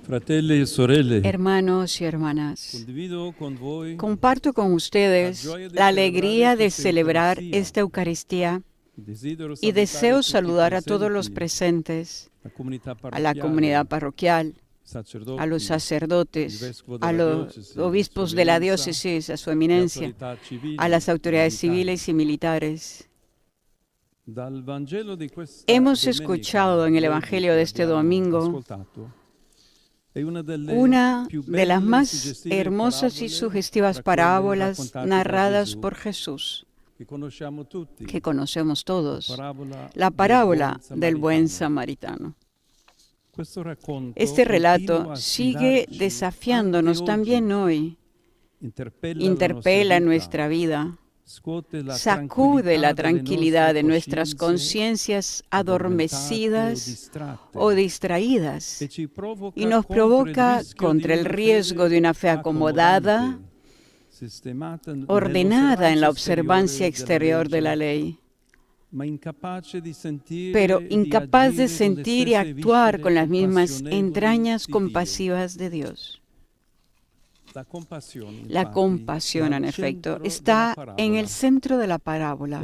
Fratelli e sorelle, Hermanos y hermanas, condivido con voi comparto con ustedes la alegría de celebrar esta Eucaristía desidero y deseo saludar a tutti i todos los presenti, presentes, la comunità a la comunidad parroquial, a los il sacerdotes, vescovo a della los diocesi, obispos Sua de la Eminenza, diócesis, a su le eminencia, autorità civili a las e autoridades militari. civiles y militares. Dal Vangelo di questa Hemos domenica escuchado en el Evangelio de este abbiamo domingo ascoltato, è una delle una più de las belle e más suggestive hermosas y parabole sugestivas tra quelle parábolas raccontate da narradas Gesù, por Jesús, che conosciamo tutti, que conocemos todos, parabola la del parábola buon del buen samaritano. samaritano. Questo racconto Este relato continua a sigue sfidarci desafiándonos anche también oggi, hoy, interpella interpela nuestra vida, scuote la sacude la tranquilidad de nuestras conciencias conciencias adormecidas o distraídas e ci y nos provoca contra el riesgo de una fe acomodada, ordenada en la observancia exterior de la ley, pero incapaz de sentir y actuar con las mismas entrañas compasivas de Dios. La compasión, en efecto, está en el centro de la parábola.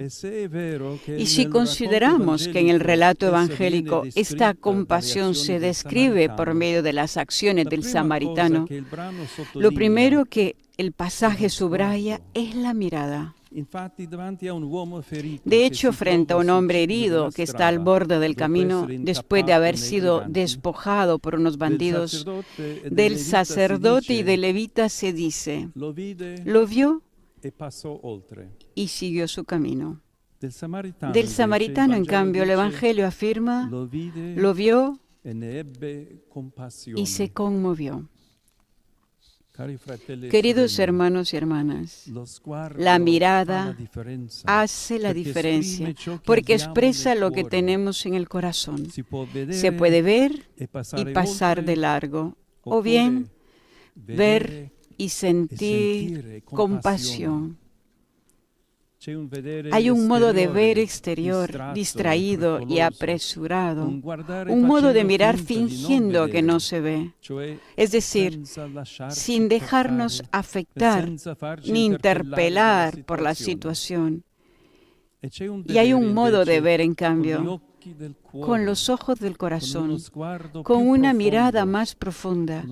Y si consideramos que en el relato evangélico esta compasión se describe por medio de las acciones del samaritano, lo primero que el pasaje subraya es la mirada. De hecho, frente a un hombre herido que está al borde del camino después de haber sido despojado por unos bandidos, del sacerdote y del levita se dice, lo vio y siguió su camino. Del samaritano, en cambio, el Evangelio afirma, lo vio y se conmovió. Queridos hermanos y hermanas, la mirada hace la diferencia porque expresa lo que tenemos en el corazón. Se puede ver y pasar de largo, o bien ver y sentir compasión. Hay un modo de ver exterior, distraído y apresurado, un modo de mirar fingiendo que no se ve, es decir, sin dejarnos afectar ni interpelar por la situación. Y hay un modo de ver, en cambio, con los ojos del corazón, con una mirada más profunda,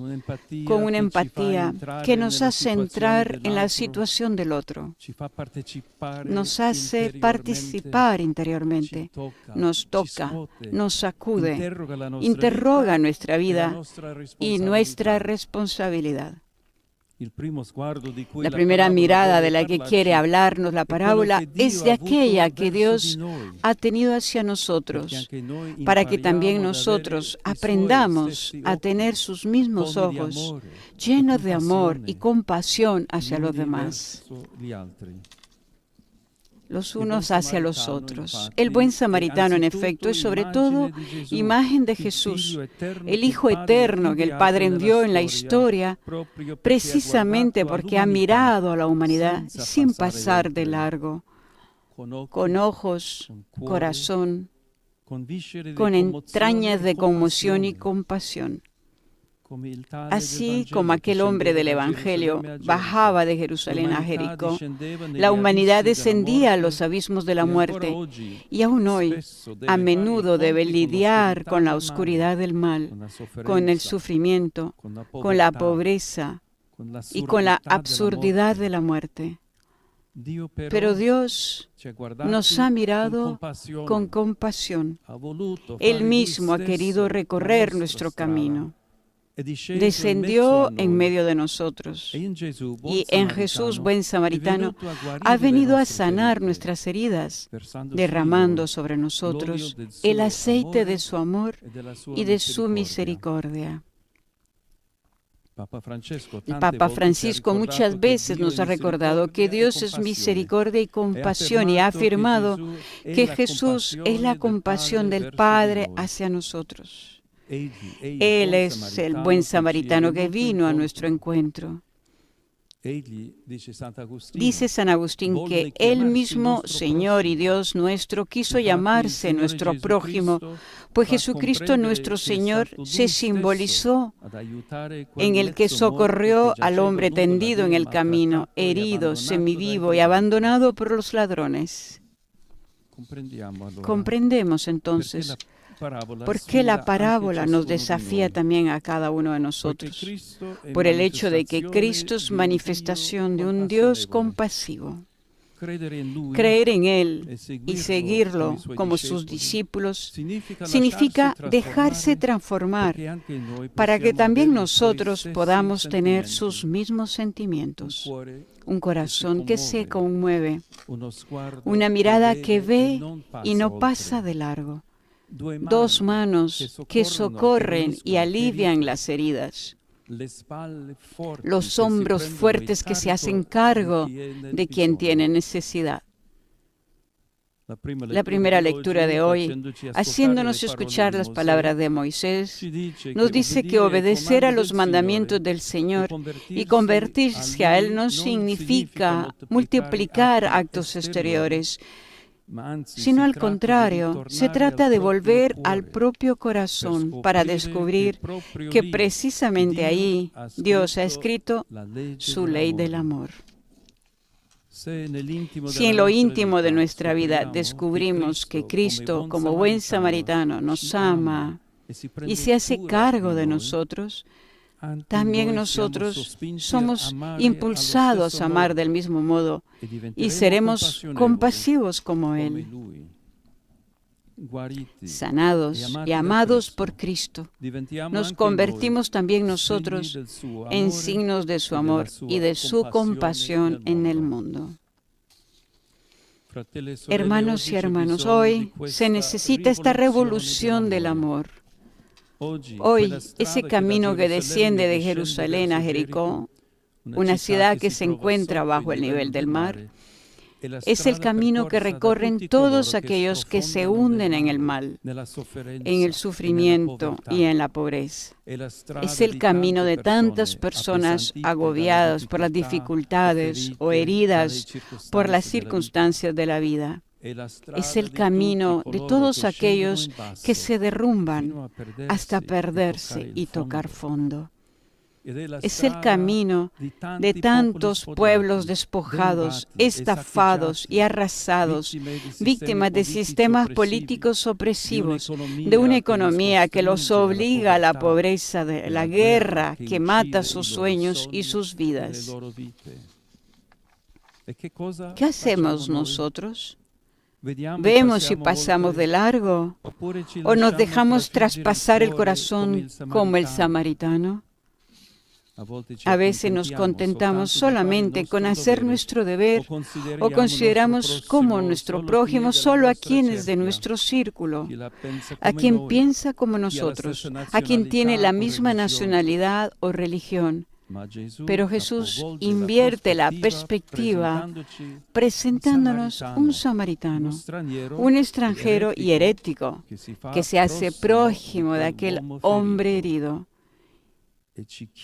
con una empatía que nos hace entrar en la situación del otro, nos hace participar interiormente, nos toca, nos sacude, interroga nuestra vida y nuestra responsabilidad. La primera mirada de la que quiere hablarnos la parábola es de aquella que Dios ha tenido hacia nosotros, para que también nosotros aprendamos a tener sus mismos ojos llenos de amor y compasión hacia los demás, los unos hacia los otros. El buen samaritano, en efecto, es sobre todo imagen de Jesús, el Hijo eterno que el Padre envió en la historia, precisamente porque ha mirado a la humanidad sin pasar de largo, con ojos, corazón, con entrañas de conmoción y compasión. Así como aquel hombre del Evangelio bajaba de Jerusalén a Jericó, la humanidad descendía a los abismos de la muerte y aún hoy a menudo debe lidiar con la oscuridad del mal, con el sufrimiento, con la pobreza y con la absurdidad de la muerte. Pero Dios nos ha mirado con compasión. Él mismo ha querido recorrer nuestro camino. Descendió en medio de nosotros y en Jesús, buen samaritano, ha venido a sanar nuestras heridas, derramando sobre nosotros el aceite de su amor y de su misericordia. El Papa Francisco muchas veces nos ha recordado que Dios es misericordia y compasión y ha afirmado que Jesús es la compasión del Padre hacia nosotros. Él es el buen samaritano que vino a nuestro encuentro. Dice San Agustín que Él mismo, Señor y Dios nuestro, quiso llamarse nuestro prójimo, pues Jesucristo nuestro Señor se simbolizó en el que socorrió al hombre tendido en el camino, herido, semivivo y abandonado por los ladrones. Comprendemos entonces por qué la parábola nos desafía también a cada uno de nosotros, por el hecho de que Cristo es manifestación de un Dios compasivo. Creer en Él y seguirlo como sus discípulos significa dejarse transformar para que también nosotros podamos tener sus mismos sentimientos. Un corazón que se conmueve, una mirada que ve y no pasa de largo, dos manos que socorren y alivian las heridas, los hombros fuertes que se hacen cargo de quien tiene necesidad. La primera lectura de hoy, haciéndonos escuchar las palabras de Moisés, nos dice que obedecer a los mandamientos del Señor y convertirse a Él no significa multiplicar actos exteriores, sino al contrario, se trata de volver al propio corazón para descubrir que precisamente ahí Dios ha escrito su ley del amor. Si en lo íntimo de nuestra vida descubrimos que Cristo, como buen samaritano, nos ama y se hace cargo de nosotros, también nosotros somos impulsados a amar del mismo modo y seremos compasivos como Él. Sanados y amados por Cristo, nos convertimos también nosotros en signos de su amor y de su compasión en el mundo. Hermanos y hermanas, hoy se necesita esta revolución del amor. Hoy, ese camino que desciende de Jerusalén a Jericó, una ciudad que se encuentra bajo el nivel del mar, es el camino que recorren todos aquellos que se hunden en el mal, en el sufrimiento y en la pobreza. Es el camino de tantas personas agobiadas por las dificultades o heridas por las circunstancias de la vida. Es el camino de todos aquellos que se derrumban hasta perderse y tocar fondo. Es el camino de tantos pueblos despojados, estafados y arrasados, víctimas de sistemas políticos opresivos, de una economía que los obliga a la pobreza, de la guerra que mata sus sueños y sus vidas. ¿Qué hacemos nosotros? ¿Vemos y pasamos de largo? ¿O nos dejamos traspasar el corazón como el samaritano? A veces nos contentamos solamente con hacer nuestro deber o consideramos como nuestro prójimo solo a quienes de nuestro círculo, a quien piensa como nosotros, a quien tiene la misma nacionalidad o religión. Pero Jesús invierte la perspectiva presentándonos un samaritano, un extranjero y herético que se hace prójimo de aquel hombre herido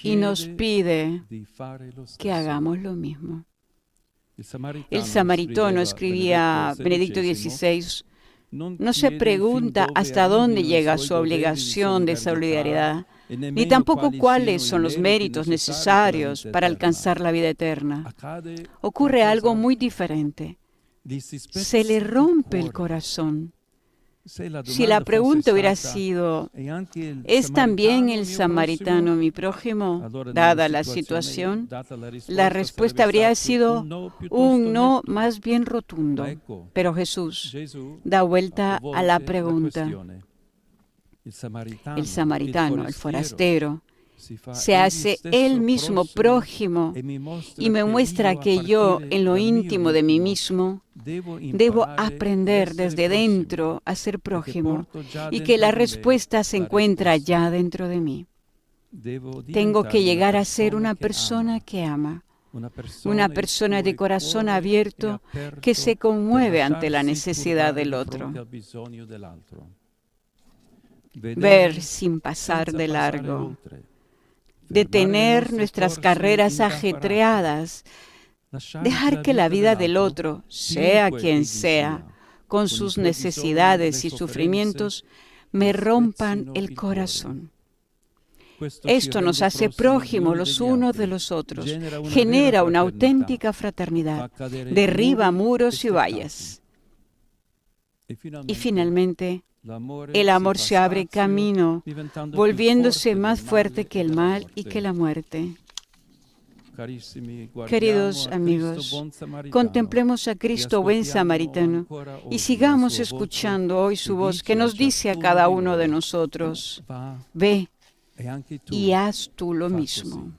y nos pide que hagamos lo mismo. El samaritano, escribía Benedicto XVI, no se pregunta hasta dónde llega su obligación de solidaridad, ni tampoco cuáles son los méritos necesarios para alcanzar la vida eterna. Ocurre algo muy diferente. Se le rompe el corazón. Si la pregunta hubiera sido, ¿es también el samaritano mi prójimo, dada la situación? La respuesta habría sido un no más bien rotundo. Pero Jesús da vuelta a la pregunta. El samaritano, el forastero, se hace él mismo prójimo y me muestra que yo, en lo íntimo de mí mismo, debo aprender desde dentro a ser prójimo y que la respuesta se encuentra ya dentro de mí. Tengo que llegar a ser una persona que ama, una persona de corazón abierto que se conmueve ante la necesidad del otro. Ver sin pasar de largo. detener nuestras carreras ajetreadas, dejar que la vida del otro, sea quien sea, con sus necesidades y sufrimientos, me rompan el corazón. Esto nos hace prójimos los unos de los otros, genera una auténtica fraternidad, derriba muros y vallas. Y finalmente, el amor se abre camino, volviéndose más fuerte que el mal y que la muerte. Queridos amigos, contemplemos a Cristo buen samaritano y sigamos escuchando hoy su voz que nos dice a cada uno de nosotros: ve y haz tú lo mismo.